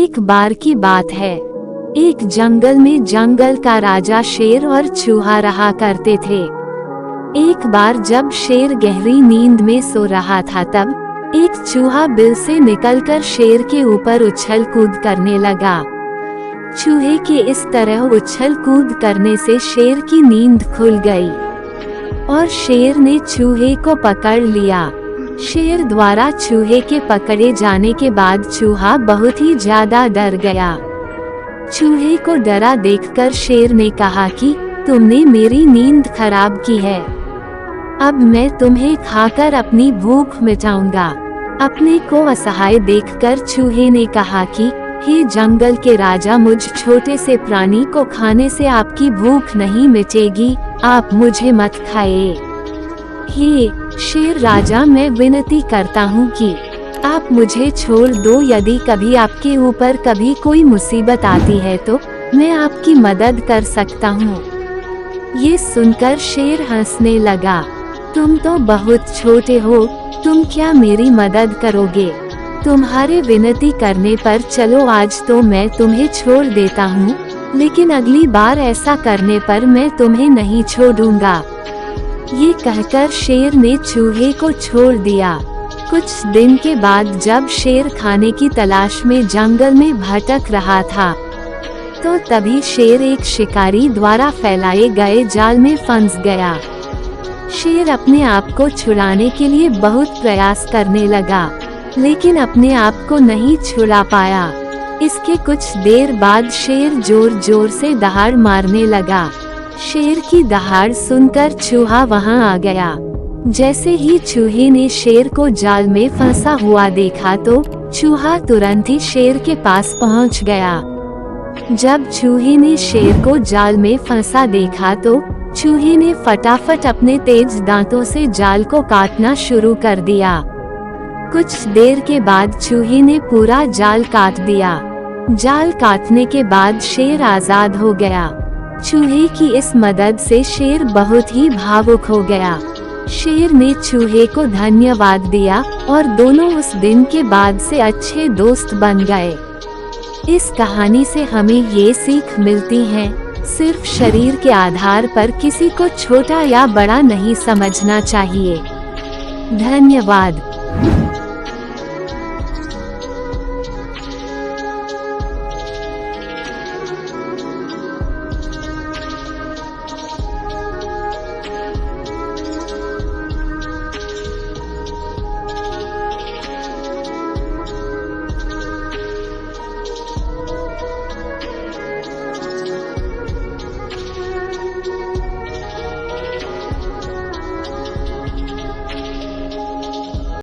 एक बार की बात है, एक जंगल में जंगल का राजा शेर और चूहा रहा करते थे। एक बार जब शेर गहरी नींद में सो रहा था, तब एक चूहा बिल से निकलकर शेर के ऊपर उछल कूद करने लगा। चूहे के इस तरह उछल कूद करने से शेर की नींद खुल गई और शेर ने चूहे को पकड़ लिया। शेर द्वारा चूहे के पकड़े जाने के बाद चूहा बहुत ही ज्यादा डर गया। चूहे को डरा देखकर शेर ने कहा कि तुमने मेरी नींद खराब की है, अब मैं तुम्हें खाकर अपनी भूख मिटाऊंगा। अपने को असहाय देखकर चूहे ने कहा कि हे जंगल के राजा, मुझ छोटे से प्राणी को खाने से आपकी भूख नहीं मिटेगी, आप मुझे मत खाइए। हे शेर राजा, मैं विनती करता हूँ कि आप मुझे छोड़ दो। यदि कभी आपके ऊपर कभी कोई मुसीबत आती है तो मैं आपकी मदद कर सकता हूँ। ये सुनकर शेर हंसने लगा। तुम तो बहुत छोटे हो, तुम क्या मेरी मदद करोगे? तुम्हारे विनती करने पर चलो, आज तो मैं तुम्हें छोड़ देता हूँ, लेकिन अगली बार ऐसा करने पर मैं तुम्हें नहीं छोड़ूंगा। ये कहकर शेर ने चूहे को छोड़ दिया। कुछ दिन के बाद जब शेर खाने की तलाश में जंगल में भटक रहा था, तो तभी शेर एक शिकारी द्वारा फैलाए गए जाल में फंस गया। शेर अपने आप को छुड़ाने के लिए बहुत प्रयास करने लगा, लेकिन अपने आप को नहीं छुड़ा पाया। इसके कुछ देर बाद शेर जोर जोर से दहाड़ मारने लगा। शेर की दहाड़ सुनकर चूहा वहां आ गया। जैसे ही चूहे ने शेर को जाल में फंसा हुआ देखा तो चूहा तुरंत ही शेर के पास पहुंच गया। जब चूहे ने शेर को जाल में फंसा देखा तो चूहे ने फटाफट अपने तेज दांतों से जाल को काटना शुरू कर दिया। कुछ देर के बाद चूहे ने पूरा जाल काट दिया। जाल काटने के बाद शेर आजाद हो गया। चूहे की इस मदद से शेर बहुत ही भावुक हो गया। शेर ने चूहे को धन्यवाद दिया और दोनों उस दिन के बाद से अच्छे दोस्त बन गए। इस कहानी से हमें ये सीख मिलती है, सिर्फ शरीर के आधार पर किसी को छोटा या बड़ा नहीं समझना चाहिए। धन्यवाद।